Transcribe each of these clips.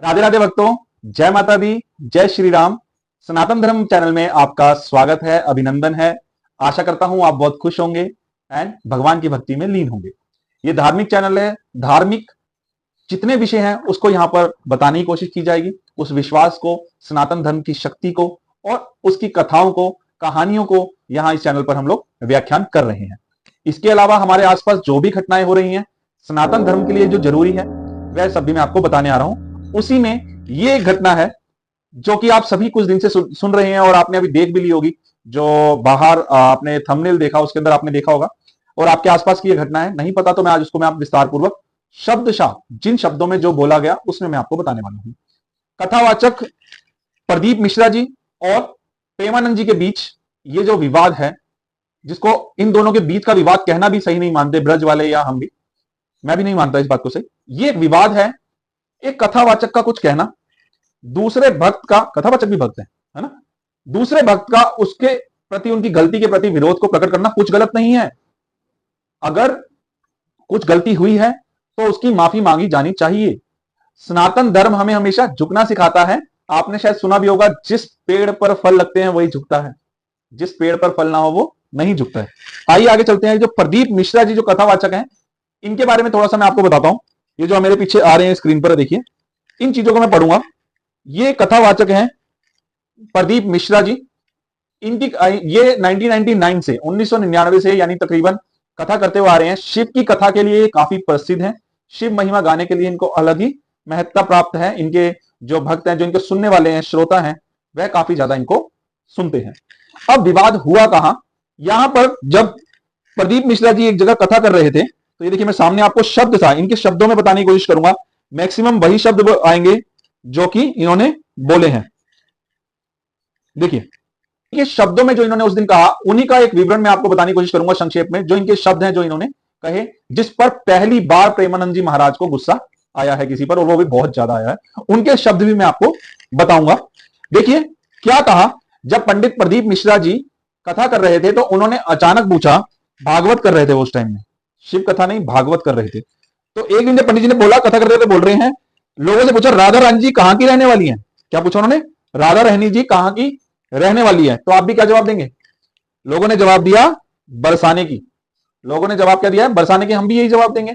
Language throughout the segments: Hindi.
राधे राधे भक्तों, जय माता दी, जय श्री राम। सनातन धर्म चैनल में आपका स्वागत है, अभिनंदन है। आशा करता हूं आप बहुत खुश होंगे एंड भगवान की भक्ति में लीन होंगे। ये धार्मिक चैनल है, धार्मिक जितने विषय हैं उसको यहां पर बताने की कोशिश की जाएगी। उस विश्वास को, सनातन धर्म की शक्ति को और उसकी कथाओं को, कहानियों को यहां इस चैनल पर हम लोग व्याख्यान कर रहे हैं। इसके अलावा हमारे आसपास जो भी घटनाएं हो रही हैं सनातन धर्म के लिए जो जरूरी है वह सब भी मैं आपको बताने आ रहा हूं। उसी में ये एक घटना है जो कि आप सभी कुछ दिन से सुन रहे हैं और आपने अभी देख भी ली होगी। जो बाहर आपने थंबनेल देखा उसके अंदर आपने देखा होगा और आपके आसपास की ये घटना है। नहीं पता तो मैं आज उसको मैं आप विस्तार पूर्वक शब्दशाह जिन शब्दों में जो बोला गया उसमें मैं आपको बताने वाला हूं। कथावाचक प्रदीप मिश्रा जी और प्रेमानंद जी के बीच ये जो विवाद है, जिसको इन दोनों के बीच का विवाद कहना भी सही नहीं मानते ब्रज वाले या हम भी, मैं भी नहीं मानता इस बात को सही। ये एक विवाद है, एक कथावाचक का कुछ कहना, दूसरे भक्त का, कथावाचक भी भक्त है ना, दूसरे भक्त का उसके प्रति, उनकी गलती के प्रति विरोध को प्रकट करना कुछ गलत नहीं है। अगर कुछ गलती हुई है तो उसकी माफी मांगी जानी चाहिए। सनातन धर्म हमें हमेशा झुकना सिखाता है। आपने शायद सुना भी होगा, जिस पेड़ पर फल लगते हैं वही झुकता है, जिस पेड़ पर फल ना हो वो नहीं झुकता है। आइए आगे चलते हैं। जो प्रदीप मिश्रा जी जो कथावाचक हैं, इनके बारे में थोड़ा सा मैं आपको बताता हूं। ये जो मेरे पीछे आ रहे हैं स्क्रीन पर देखिए, इन चीजों को मैं पढ़ूंगा। ये कथावाचक हैं प्रदीप मिश्रा जी। इनकी ये 1999 से 1999 से यानी तकरीबन कथा करते हुए आ रहे हैं। शिव की कथा के लिए काफी प्रसिद्ध हैं। शिव महिमा गाने के लिए इनको अलग ही महत्ता प्राप्त है। इनके जो भक्त हैं, जो इनको सुनने वाले हैं, श्रोता हैं, वह काफी ज्यादा इनको सुनते हैं। अब विवाद हुआ कहां? यहां पर जब प्रदीप मिश्रा जी एक जगह कथा कर रहे थे, तो ये देखिए मैं सामने आपको शब्द था, इनके शब्दों में बताने की कोशिश करूंगा। मैक्सिमम वही शब्द आएंगे जो कि इन्होंने बोले हैं। देखिए ये शब्दों में जो इन्होंने उस दिन कहा, उन्हीं का एक विवरण मैं आपको बताने की कोशिश करूंगा संक्षेप में। जो इनके शब्द हैं जो इन्होंने कहे, जिस पर पहली बार प्रेमानंद जी महाराज को गुस्सा आया है किसी पर, और वो भी बहुत ज्यादा आया है, उनके शब्द भी मैं आपको बताऊंगा। देखिए क्या कहा। जब पंडित प्रदीप मिश्रा जी कथा कर रहे थे तो उन्होंने अचानक पूछा, भागवत कर रहे थे वो उस टाइम में, शिव कथा नहीं भागवत कर रहे थे। तो एक दिन पंडित जी ने बोला, कथा करते थे, बोल रहे हैं, लोगों से पूछा, राधा रानी जी कहां की रहने वाली है? क्या पूछा उन्होंने? राधा रानी जी कहां की रहने वाली है? तो आप भी क्या जवाब देंगे? लोगों ने जवाब दिया बरसाने की। लोगों ने जवाब क्या दिया? बरसाने की। हम भी यही जवाब देंगे।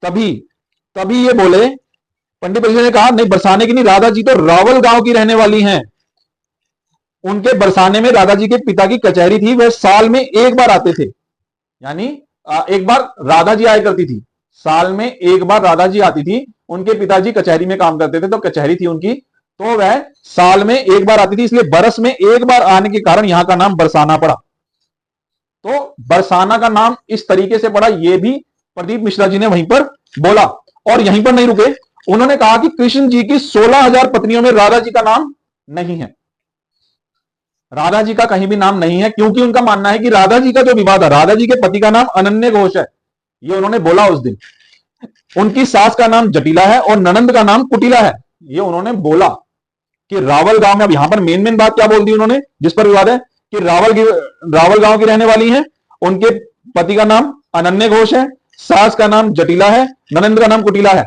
तभी तभी ये बोले, पंडित परिषद ने कहा, नहीं बरसाने की नहीं, राधा जी तो रावल गांव की रहने वाली हैं। उनके बरसाने में राधा जी के पिता की कचहरी थी, वह साल में एक बार आते थे। यानी एक बार राधा जी आया करती थी, साल में एक बार राधा जी आती थी। उनके पिताजी कचहरी में काम करते थे तो कचहरी थी उनकी, तो वह साल में एक बार आती थी, इसलिए बरस में एक बार आने के कारण यहां का नाम बरसाना पड़ा। तो बरसाना का नाम इस तरीके से पड़ा, यह भी प्रदीप मिश्रा जी ने वहीं पर बोला। और यहीं पर नहीं रुके, उन्होंने कहा कि कृष्ण जी की 16,000 पत्नियों में राधा जी का नाम नहीं है। राधा जी का कहीं भी नाम नहीं है, क्योंकि उनका मानना है कि राधा जी का जो विवाद है, राधा जी के पति का नाम अनन्य घोष है। ये उन्होंने बोला उस दिन। उनकी सास का नाम जटिला है और ननंद का नाम कुटिला है। ये उन्होंने बोला कि रावल गांव में। अब यहां पर मेन बात क्या बोल दी उन्होंने जिस पर विवाद है, कि रावल गांव की रहने वाली हैं, उनके पति का नाम अनन्य घोष है, सास का नाम जटिला है, ननंद का नाम कुटिला है।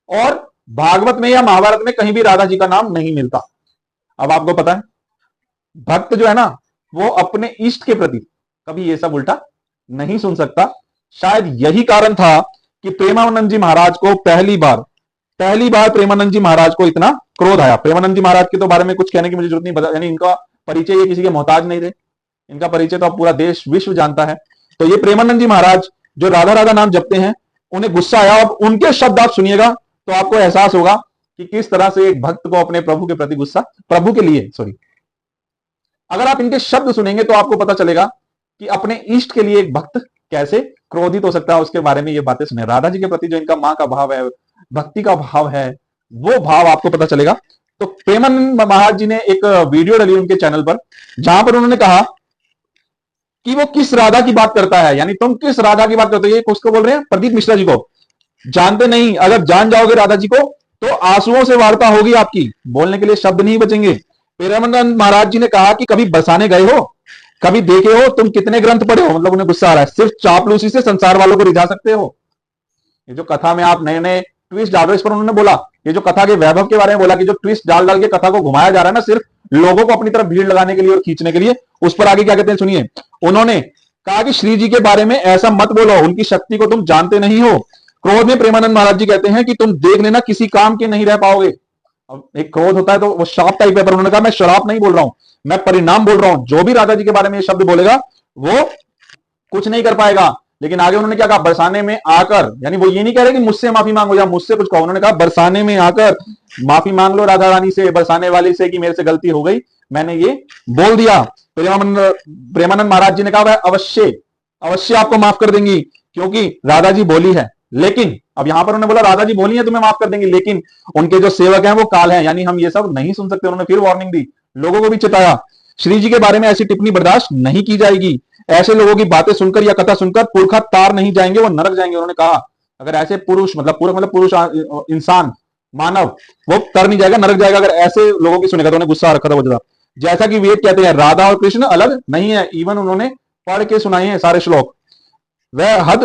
और भागवत में या महाभारत में कहीं भी राधा जी का नाम नहीं मिलता। अब आपको पता है, भक्त जो है ना, वो अपने इष्ट के प्रति कभी ये सब उल्टा नहीं सुन सकता। शायद यही कारण था कि प्रेमानंद जी महाराज को पहली बार प्रेमानंद जी महाराज को इतना क्रोध आया। प्रेमानंद जी महाराज के तो बारे में कुछ कहने की मुझे जरूरत नहीं, यानी इनका परिचय, ये किसी के मोहताज नहीं थे, इनका परिचय तो अब पूरा देश विश्व जानता है। तो ये प्रेमानंद जी महाराज जो राधा राधा नाम जपते हैं, उन्हें गुस्सा आया। अब उनके शब्द आप सुनिएगा तो आपको एहसास होगा कि किस तरह से एक भक्त को अपने प्रभु के प्रति गुस्सा, प्रभु के लिए सॉरी, अगर आप इनके शब्द सुनेंगे तो आपको पता चलेगा कि अपने इष्ट के लिए एक भक्त कैसे क्रोधित हो सकता है। उसके बारे में ये बातें सुने। राधा जी के प्रति जो इनका मां का भाव है, भक्ति का भाव है, वो भाव आपको पता चलेगा। तो प्रेमानंद महाराज जी ने एक वीडियो डाली उनके चैनल पर, जहां पर उन्होंने कहा कि वो किस राधा की बात करता है, यानी तुम किस राधा की बात करते हो। ये किसको बोल रहे हैं? प्रदीप मिश्रा जी को। जानते नहीं, अगर जान जाओगे राधा जी को तो आंसुओं से वार्ता होगी आपकी, बोलने के लिए शब्द नहीं बचेंगे। प्रेमानंद महाराज जी ने कहा कि कभी बरसाने गए हो, कभी देखे हो, तुम कितने ग्रंथ पढ़े हो? मतलब उन्हें गुस्सा आ रहा है, सिर्फ चापलूसी से संसार वालों को रिझा सकते हो। ये जो कथा में आप नए नए ट्विस्ट डाल रहे हो। इस पर उन्होंने बोला, ये जो कथा के वैभव के बारे में बोला कि जो ट्विस्ट डाल डाल के कथा को घुमाया जा रहा है ना, सिर्फ लोगों को अपनी तरफ भीड़ लगाने के लिए और खींचने के लिए, उस पर आगे क्या कहते हैं सुनिए। उन्होंने कहा कि श्री जी के बारे में ऐसा मत बोलो, उनकी शक्ति को तुम जानते नहीं हो। क्रोध में प्रेमानंद महाराज जी कहते हैं कि तुम देख लेना किसी काम के नहीं रह पाओगे। अब एक क्रोध होता है तो वो श्राप टाइप है, पर उन्होंने कहा मैं श्राप नहीं बोल रहा हूं, मैं परिणाम बोल रहा हूं। जो भी राजा जी के बारे में ये शब्द बोलेगा वो कुछ नहीं कर पाएगा। लेकिन आगे उन्होंने क्या कहा, बरसाने में आकर, यानी वो ये नहीं कह रहे कि मुझसे माफी मांगो या मुझसे कुछ कहो, उन्होंने कहा बरसाने में आकर माफी मांग लो राधा रानी से, बरसाने वाली से, कि मेरे से गलती हो गई, मैंने ये बोल दिया। प्रेमानंद महाराज जी ने कहा वह अवश्य अवश्य आपको माफ कर देंगी, क्योंकि राधा जी बोली है। लेकिन अब यहां पर उन्होंने बोला राधा जी बोली है तुम्हें माफ कर देंगी, लेकिन उनके जो सेवक हैं वो काल हैं, यानी हम ये सब नहीं सुन सकते। उन्होंने फिर वार्निंग दी, लोगों को भी चिताया, श्री जी के बारे में ऐसी टिप्पणी बर्दाश्त नहीं की जाएगी। ऐसे लोगों की बातें सुनकर या कथा सुनकर पुरखा तार नहीं जाएंगे, वो नरक जाएंगे। उन्होंने कहा अगर ऐसे पुरुष, मतलब पुरुष इंसान, मानव, वो तर नहीं जाएगा, नरक जाएगा अगर ऐसे लोगों की सुनेगा। तो उन्हें गुस्सा आ रखा था वो ज्यादा। जैसा कि वेद कहते हैं राधा और कृष्ण अलग नहीं है, इवन उन्होंने पढ़ के सुनाए हैं सारे श्लोक। वह हद,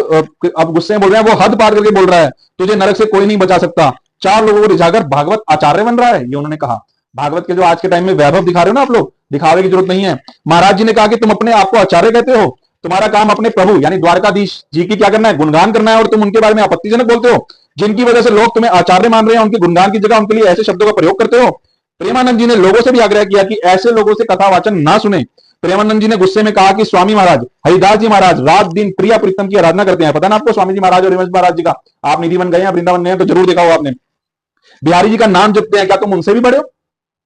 अब गुस्से में बोल रहे हैं, वो हद पार करके बोल रहा है, तुझे नरक से कोई नहीं बचा सकता। चार लोगों को रिझाकर भागवत आचार्य बन रहा है, ये उन्होंने कहा। भागवत के जो आज के टाइम में वैभव दिखा रहे हो ना आप लोग, दिखावे की जरूरत नहीं है। महाराज जी ने कहा कि तुम अपने आप को आचार्य कहते हो, तुम्हारा काम अपने प्रभु यानी द्वारकाधीश जी की क्या करना है, गुणगान करना है, और तुम उनके बारे में आपत्तिजनक बोलते हो। जिनकी वजह से लोग तुम्हें आचार्य मान रहे हैं, उनके गुणगान की जगह उनके लिए ऐसे शब्दों का प्रयोग करते हो। प्रेमानंद जी ने लोगों से भी आग्रह किया कि ऐसे लोगों से कथा वाचन ना सुने। प्रेमानंद जी ने गुस्से में कहा कि स्वामी महाराज, हरिदास जी महाराज रात दिन प्रिया प्रीतम की आराधना करते हैं। पता ना आपको स्वामी जी महाराज और हिमंश महाराज जी का, आप निधि बन गए हैं, वृंदावन गए हैं तो जरूर देखा हो आपने। बिहारी जी का नाम जपते हैं, क्या तुम उनसे भी बड़े हो?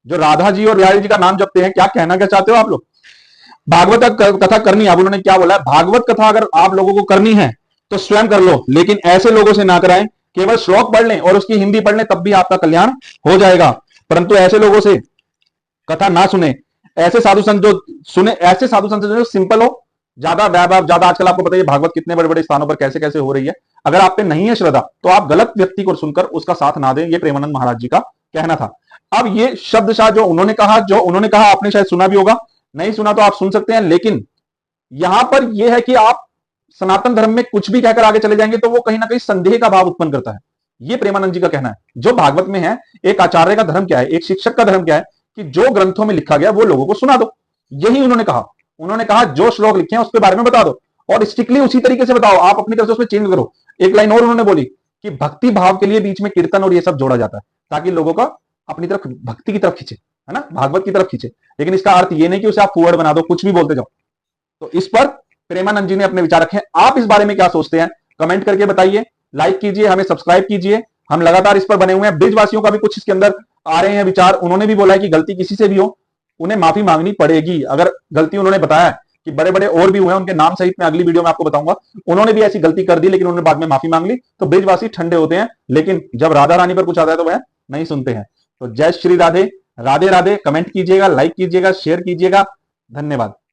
जो राधा जी और बिहारी जी का नाम जपते हैं, क्या कहना क्या चाहते हो आप लोग? भागवत कथा करनी है, अब उन्होंने क्या बोला, भागवत कथा अगर आप लोगों को करनी है तो स्वयं कर लो, लेकिन ऐसे लोगों से ना कराएं। केवल श्लोक पढ़ लें और उसकी हिंदी पढ़ लें, तब भी आपका कल्याण हो जाएगा। परंतु ऐसे लोगों से कथा ना सुने। ऐसे साधु संत जो सुने, ऐसे साधु संत जो सिंपल हो, ज्यादा वैभव, ज्यादा, आजकल आपको पता है भागवत कितने बड़े बड़े स्थानों पर कैसे कैसे हो रही है। अगर आप पे नहीं है श्रद्धा तो आप गलत व्यक्ति को सुनकर उसका साथ ना दें, ये प्रेमानंद महाराज जी का कहना था। अब ये शब्दशाह जो उन्होंने कहा आपने शायद सुना भी होगा, नहीं सुना तो आप सुन सकते हैं। लेकिन यहां पर यह है कि आप सनातन धर्म में कुछ भी कहकर आगे चले जाएंगे तो वो कहीं ना कहीं संदेह का भाव उत्पन्न करता है। ये प्रेमानंद जी का कहना है। जो भागवत में है, एक आचार्य का धर्म क्या है, एक शिक्षक का धर्म क्या है, कि जो ग्रंथों में लिखा गया वो लोगों को सुना दो। यही उन्होंने कहा। उन्होंने कहा जो श्लोक लिखे हैं उसके बारे में बता दो, और स्ट्रिक्टली उसी तरीके से बताओ, आप अपनी तरफ से उसमें चेंज करो। एक लाइन और उन्होंने बोली कि भक्ति भाव के लिए बीच में कीर्तन और ये सब जोड़ा जाता है, ताकि लोगों का अपनी तरफ भक्ति की तरफ खींचे, है ना, भागवत की तरफ खींचे। लेकिन इसका अर्थ ये नहीं कि उसे आप फूहड़ बना दो, कुछ भी बोलते जाओ। तो इस पर प्रेमानंद जी ने अपने विचार रखे। आप इस बारे में क्या सोचते हैं, कमेंट करके बताइए, लाइक कीजिए, हमें सब्सक्राइब कीजिए। हम लगातार इस पर बने हुए हैं। ब्रिजवासियों का भी कुछ इसके अंदर आ रहे हैं विचार। उन्होंने भी बोला है कि गलती किसी से भी हो, उन्हें माफी मांगनी पड़ेगी। अगर गलती, उन्होंने बताया कि बड़े बड़े और भी हुए हैं, उनके नाम सहित मैं अगली वीडियो में आपको बताऊंगा। उन्होंने भी ऐसी गलती कर दी, लेकिन उन्होंने बाद में माफी मांग ली। तो ब्रिजवासी ठंडे होते हैं, लेकिन जब राधा रानी पर कुछ आता है तो वह नहीं सुनते हैं। तो जय श्री राधे, राधे राधे। कमेंट कीजिएगा, लाइक कीजिएगा, शेयर कीजिएगा। धन्यवाद।